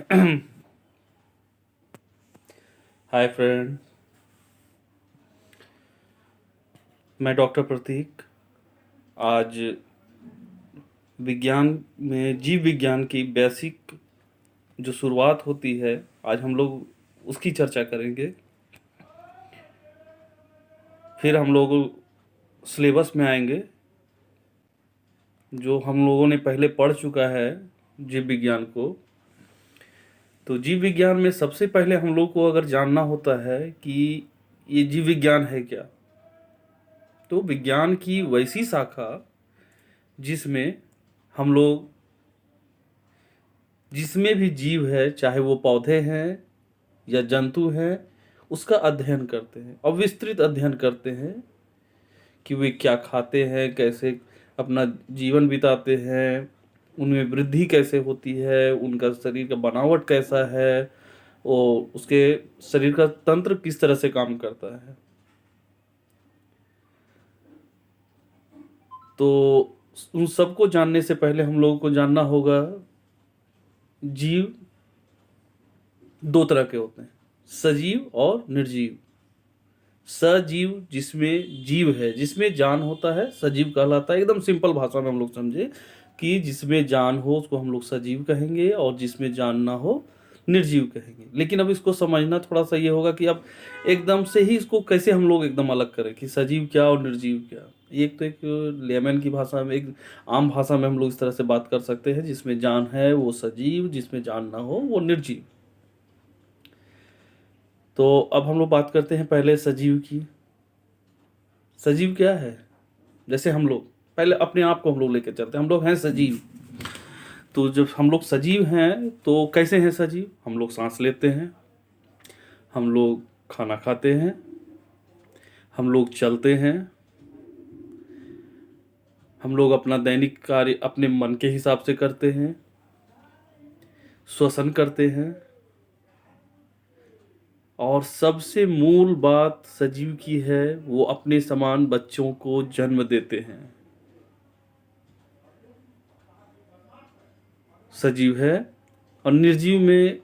Hi friend, मैं doctor प्रतीक। आज विज्ञान में जीव विज्ञान की बेसिक जो शुरुआत होती है, आज हम लोग उसकी चर्चा करेंगे। फिर हम लोग सिलेबस में आएंगे जो हम लोगों ने पहले पढ़ चुका है जीव विज्ञान को। तो जीव विज्ञान में सबसे पहले हम लोग को अगर जानना होता है कि ये जीव विज्ञान है क्या, तो विज्ञान की वैसी शाखा जिसमें हम लोग जिसमें भी जीव है, चाहे वो पौधे हैं या जंतु हैं, उसका अध्ययन करते हैं और विस्तृत अध्ययन करते हैं कि वे क्या खाते हैं, कैसे अपना जीवन बिताते हैं, उनमें वृद्धि कैसे होती है, उनका शरीर का बनावट कैसा है और उसके शरीर का तंत्र किस तरह से काम करता है। तो उन सबको जानने से पहले हम लोगों को जानना होगा जीव दो तरह के होते हैं, सजीव और निर्जीव। सजीव जिसमें जीव है, जिसमें जान होता है, सजीव कहलाता है। एकदम सिंपल भाषा में हम लोग समझे कि जिसमें जान हो उसको हम लोग सजीव कहेंगे और जिसमें जान ना हो निर्जीव कहेंगे। लेकिन अब इसको समझना थोड़ा सा ये होगा कि अब एकदम से ही इसको कैसे हम लोग एकदम अलग करें कि सजीव क्या और निर्जीव क्या। एक तो एक लेमन की भाषा में, एक आम भाषा में हम लोग इस तरह से बात कर सकते हैं, जिसमें जान है वो सजीव, जिसमें जान ना हो वो निर्जीव। तो अब हम लोग बात करते हैं पहले सजीव की। सजीव क्या है? जैसे हम लोग पहले अपने आप को हम लोग लेकर चलते हैं, हम लोग हैं सजीव। तो जब हम लोग सजीव हैं तो कैसे हैं सजीव? हम लोग सांस लेते हैं, हम लोग खाना खाते हैं, हम लोग चलते हैं, हम लोग अपना दैनिक कार्य अपने मन के हिसाब से करते हैं, श्वसन करते हैं, और सबसे मूल बात सजीव की है, वो अपने समान बच्चों को जन्म देते हैं। सजीव है। और निर्जीव में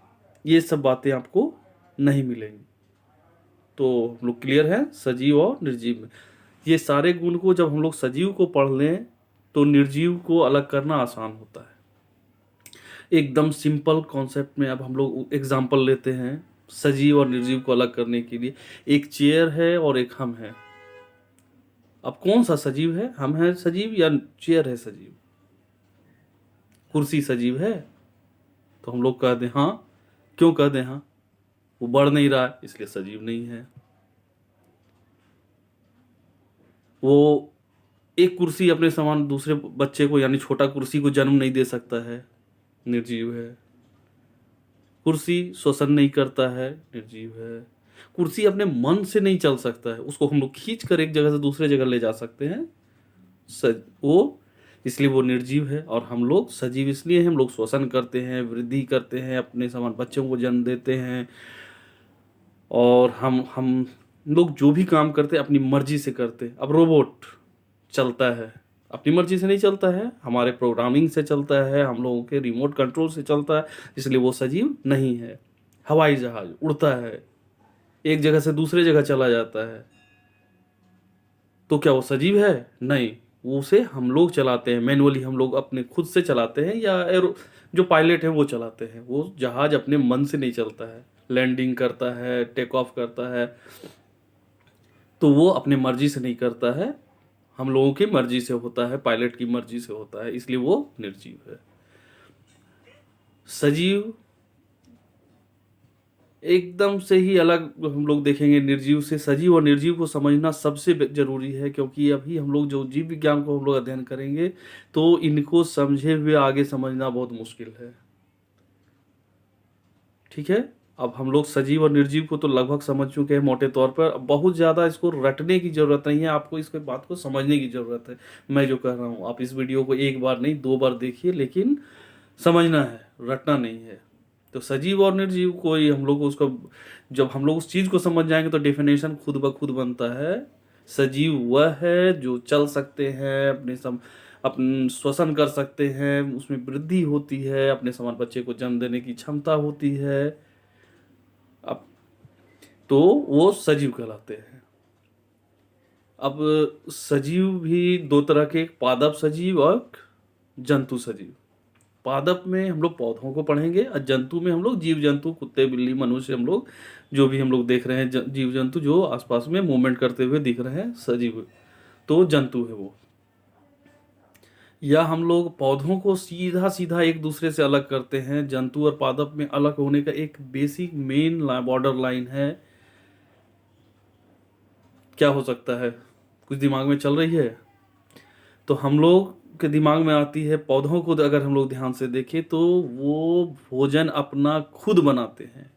ये सब बातें आपको नहीं मिलेंगी। तो हम लोग क्लियर है सजीव और निर्जीव में। ये सारे गुण को जब हम लोग सजीव को पढ़ लें तो निर्जीव को अलग करना आसान होता है। एकदम सिंपल कॉन्सेप्ट में अब हम लोग एग्जाम्पल लेते हैं सजीव और निर्जीव को अलग करने के लिए। एक चेयर है और एक हम है। अब कौन सा सजीव है? हम है सजीव या चेयर है सजीव? कुर्सी सजीव है? तो हम लोग कह दें हाँ। क्यों कह दें हाँ? वो बढ़ नहीं रहा है इसलिए सजीव नहीं है। वो एक कुर्सी अपने समान दूसरे बच्चे को यानी छोटा कुर्सी को जन्म नहीं दे सकता है, निर्जीव है। कुर्सी श्वसन नहीं करता है, निर्जीव है। कुर्सी अपने मन से नहीं चल सकता है, उसको हम लोग खींच कर एक जगह से दूसरे जगह ले जा सकते हैं, वो इसलिए वो निर्जीव है। और हम लोग सजीव इसलिए हैं, हम लोग श्वसन करते हैं, वृद्धि करते हैं, अपने समान बच्चों को जन्म देते हैं, और हम लोग जो भी काम करते हैं अपनी मर्जी से करते हैं। अब रोबोट चलता है, अपनी मर्जी से नहीं चलता है, हमारे प्रोग्रामिंग से चलता है, हम लोगों के रिमोट कंट्रोल से चलता है, इसलिए वो सजीव नहीं है। हवाई जहाज उड़ता है, एक जगह से दूसरे जगह चला जाता है, तो क्या वो सजीव है? नहीं, वो उसे हम लोग चलाते हैं मैनुअली, हम लोग अपने खुद से चलाते हैं, या जो पायलट है वो चलाते हैं। वो जहाज अपने मन से नहीं चलता है, लैंडिंग करता है, टेक ऑफ करता है, तो वो अपने मर्जी से नहीं करता है, हम लोगों की मर्जी से होता है, पायलट की मर्जी से होता है, इसलिए वो निर्जीव है। सजीव एकदम से ही अलग हम लोग देखेंगे निर्जीव से। सजीव और निर्जीव को समझना सबसे जरूरी है, क्योंकि अभी हम लोग जो जीव विज्ञान को हम लोग अध्ययन करेंगे तो इनको समझे हुए आगे समझना बहुत मुश्किल है। ठीक है, अब हम लोग सजीव और निर्जीव को तो लगभग समझ चुके हैं मोटे तौर पर। अब बहुत ज़्यादा इसको रटने की ज़रूरत नहीं है, आपको इसके बात को समझने की ज़रूरत है। मैं जो कह रहा हूँ, आप इस वीडियो को एक बार नहीं 2 बार देखिए, लेकिन समझना है, रटना नहीं है। तो सजीव और निर्जीव को ही हम लोग उसको, जब हम लोग उस चीज़ को समझ जाएंगे तो डेफिनेशन खुद ब खुद बनता है। सजीव वह है जो चल सकते हैं, अपने अपन श्वसन कर सकते हैं, उसमें वृद्धि होती है, अपने समान बच्चे को जन्म देने की क्षमता होती है। अब तो वो सजीव कहलाते हैं। अब सजीव भी दो तरह के, पादप सजीव और जंतु सजीव। पादप में हम लोग पौधों को पढ़ेंगे और जंतु में हम लोग जीव जंतु, कुत्ते बिल्ली मनुष्य, हम लोग जो भी हम लोग देख रहे हैं जीव जंतु जो आसपास में मूवमेंट करते हुए दिख रहे हैं, सजीव तो जंतु है वो। या हम लोग पौधों को सीधा सीधा एक दूसरे से अलग करते हैं। जंतु और पादप में अलग होने का एक बेसिक मेन बॉर्डर लाइन है, क्या हो सकता है? कुछ दिमाग में चल रही है? तो हम लोग के दिमाग में आती है, पौधों को अगर हम लोग ध्यान से देखें तो वो भोजन अपना खुद बनाते हैं।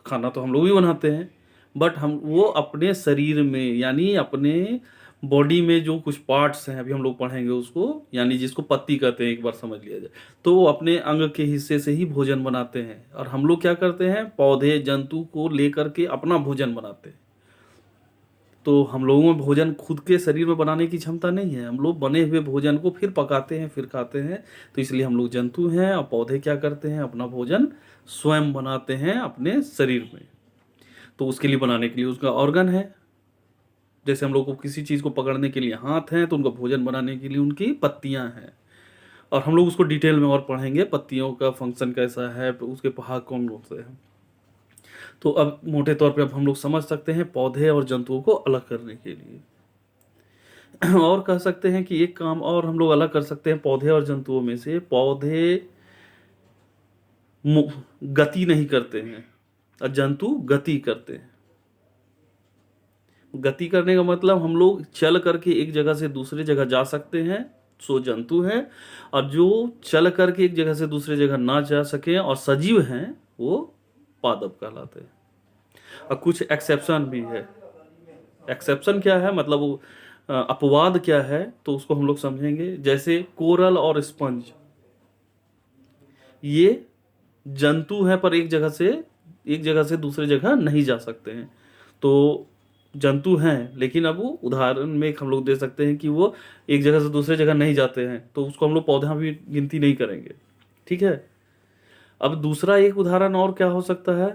खाना तो हम लोग भी बनाते हैं, बट हम वो अपने शरीर में, यानी अपने बॉडी में जो कुछ पार्ट्स हैं, अभी हम लोग पढ़ेंगे उसको, यानी जिसको पत्ती कहते हैं, एक बार समझ लिया जाए तो वो अपने अंग के हिस्से से ही भोजन बनाते हैं। और हम लोग क्या करते हैं, पौधे जंतु को लेकर के अपना भोजन बनाते हैं। तो हम लोगों में भोजन खुद के शरीर में बनाने की क्षमता नहीं है। हम लोग बने हुए भोजन को फिर पकाते हैं, फिर खाते हैं। तो इसलिए हम लोग जंतु हैं, और पौधे क्या करते हैं, अपना भोजन स्वयं बनाते हैं अपने शरीर में। तो उसके लिए, बनाने के लिए उसका ऑर्गन है। जैसे हम लोग को किसी चीज़ को पकड़ने के लिए हाथ हैं, तो उनका भोजन बनाने के लिए उनकी पत्तियां हैं। और हम लोग उसको डिटेल में और पढ़ेंगे, पत्तियों का फंक्शन कैसा है, उसके भाग कौन कौन से हैं। तो अब मोटे तौर पे अब हम लोग समझ सकते हैं पौधे और जंतुओं को अलग करने के लिए। और कह सकते हैं कि एक काम और हम लोग अलग कर सकते हैं पौधे और जंतुओं में से, पौधे गति नहीं करते हैं और जंतु गति करते हैं। गति करने का मतलब हम लोग चल करके एक जगह से दूसरे जगह जा सकते हैं, सो जंतु हैं। और जो चल करके एक जगह से दूसरे जगह ना जा सके और सजीव हैं, वो पादप कहलाते हैं। और कुछ एक्सेप्शन भी है। एक्सेप्शन क्या है, मतलब वो अपवाद क्या है, तो उसको हम लोग समझेंगे। जैसे कोरल और स्पंज, ये जंतु है पर एक जगह से दूसरे जगह नहीं जा सकते हैं। तो जंतु हैं, लेकिन अब वो उदाहरण में हम लोग दे सकते हैं कि वो एक जगह से दूसरे जगह नहीं जाते हैं, तो उसको हम लोग पौधा भी गिनती नहीं करेंगे। ठीक है। अब दूसरा एक उदाहरण और क्या हो सकता है,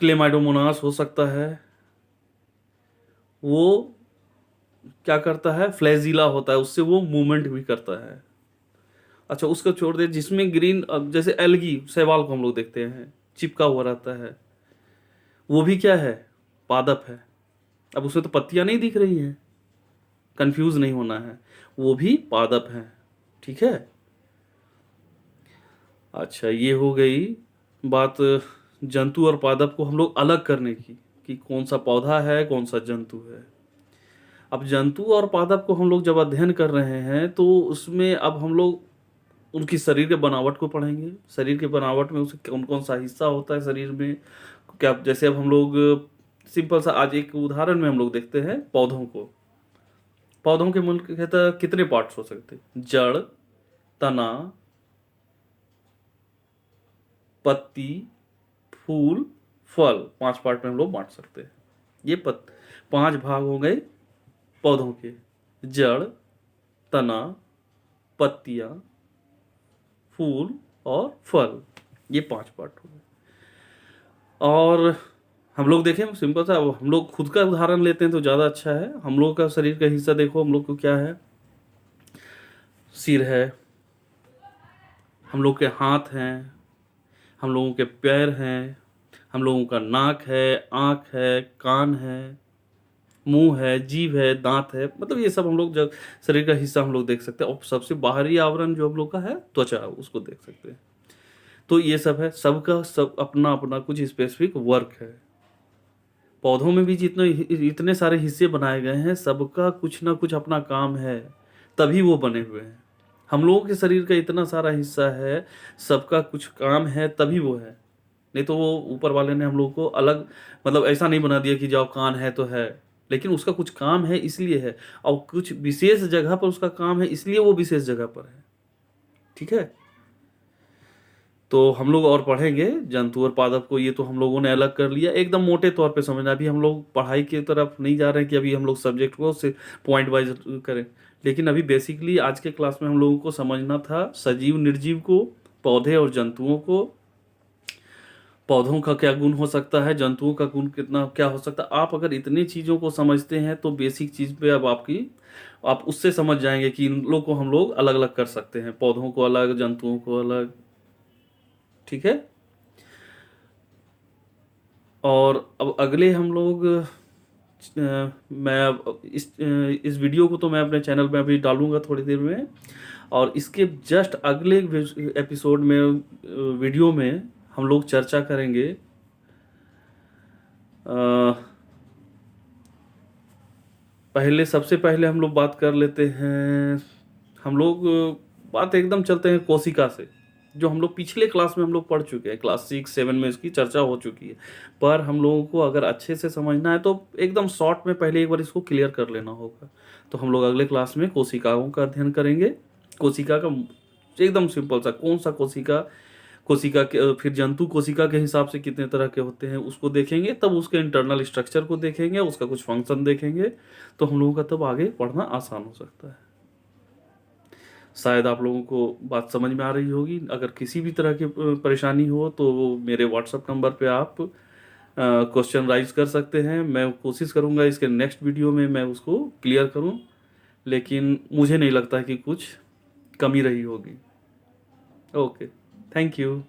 क्लेमाइडोमोनास हो सकता है। वो क्या करता है, फ्लैजिला होता है, उससे वो मूवमेंट भी करता है। अच्छा, उसको छोड़ दे, जिसमें ग्रीन, जैसे एल्गी, शैवाल को हम लोग देखते हैं चिपका हुआ रहता है, वो भी क्या है, पादप है। अब उसमें तो पत्तियां नहीं दिख रही हैं, कंफ्यूज नहीं होना है, वो भी पादप है। ठीक है। अच्छा, ये हो गई बात जंतु और पादप को हम लोग अलग करने की, कि कौन सा पौधा है कौन सा जंतु है। अब जंतु और पादप को हम लोग जब अध्ययन कर रहे हैं, तो उसमें अब हम लोग उनकी शरीर के बनावट को पढ़ेंगे। शरीर के बनावट में उसे कौन कौन सा हिस्सा होता है शरीर में, क्या। जैसे अब हम लोग सिंपल सा आज एक उदाहरण में हम लोग देखते हैं पौधों को। पौधों के मुख्यतः कितने पार्ट्स हो सकते हैं, जड़, तना, पत्ती, फूल, फल, 5 पार्ट में हम लोग बांट सकते हैं। ये 5 भाग हो गए पौधों के, जड़, तना, पत्तियां, फूल और फल, ये 5 पार्ट हो गए। और हम लोग देखें सिंपल सा, हम लोग खुद का उदाहरण लेते हैं तो ज़्यादा अच्छा है। हम लोग का शरीर का हिस्सा देखो, हम लोग को क्या है, सिर है, हम लोग के हाथ हैं, हम लोगों के पैर हैं, हम लोगों का नाक है, आँख है, कान है, मुंह है, जीभ है, दांत है, मतलब ये सब हम लोग जब शरीर का हिस्सा हम लोग देख सकते हैं। और सबसे बाहरी आवरण जो हम लोग का है, त्वचा, उसको देख सकते हैं। तो ये सब है, सबका सब अपना अपना कुछ स्पेसिफिक वर्क है। पौधों में भी जितने इतने सारे हिस्से बनाए गए हैं, सबका कुछ ना कुछ अपना काम है, तभी वो बने हुए हैं। हम लोगों के शरीर का इतना सारा हिस्सा है, सबका कुछ काम है, तभी वो है। नहीं तो वो ऊपर वाले ने हम लोगों को अलग, मतलब ऐसा नहीं बना दिया कि जाओ कान है तो है, लेकिन उसका कुछ काम है इसलिए है, और कुछ विशेष जगह पर उसका काम है इसलिए वो विशेष जगह पर है। ठीक है। तो हम लोग और पढ़ेंगे जंतु और पादप को। ये तो हम लोगों ने अलग कर लिया, एकदम मोटे तौर पे समझना। अभी हम लोग पढ़ाई की तरफ नहीं जा रहे हैं कि अभी हम लोग सब्जेक्ट को से पॉइंट वाइज करें, लेकिन अभी बेसिकली आज के क्लास में हम लोगों को समझना था सजीव निर्जीव को, पौधे और जंतुओं को। पौधों का क्या गुण हो सकता है, जंतुओं का गुण कितना क्या हो सकता है। आप अगर इतनी चीज़ों को समझते हैं तो बेसिक चीज़ पे अब आप उससे समझ जाएंगे कि इन लोग को हम लोग अलग अलग कर सकते हैं, पौधों को अलग, जंतुओं को अलग। ठीक है। और अब अगले हम लोग मैं अब इस वीडियो को तो मैं अपने चैनल पे अभी डालूंगा थोड़ी देर में, और इसके जस्ट अगले एपिसोड में, वीडियो में हम लोग चर्चा करेंगे पहले, सबसे पहले हम लोग बात कर लेते हैं, हम लोग बात एकदम चलते हैं कोशिका से, जो हम लोग पिछले क्लास में हम लोग पढ़ चुके हैं, क्लास 6-7 में इसकी चर्चा हो चुकी है। पर हम लोगों को अगर अच्छे से समझना है तो एकदम शॉर्ट में पहले एक बार इसको क्लियर कर लेना होगा। तो हम लोग अगले क्लास में कोशिकाओं का अध्ययन करेंगे। कोशिका का एकदम सिंपल सा, कौन सा कोशिका, कोशिका के फिर जंतु कोशिका के हिसाब से कितने तरह के होते हैं उसको देखेंगे, तब उसके इंटरनल स्ट्रक्चर को देखेंगे, उसका कुछ फंक्शन देखेंगे, तो हम लोगों का तब आगे पढ़ना आसान हो सकता है। शायद आप लोगों को बात समझ में आ रही होगी। अगर किसी भी तरह की परेशानी हो तो मेरे व्हाट्सएप नंबर पे आप क्वेश्चन राइज कर सकते हैं। मैं कोशिश करूंगा इसके नेक्स्ट वीडियो में मैं उसको क्लियर करूं, लेकिन मुझे नहीं लगता है कि कुछ कमी रही होगी। Okay, thank you.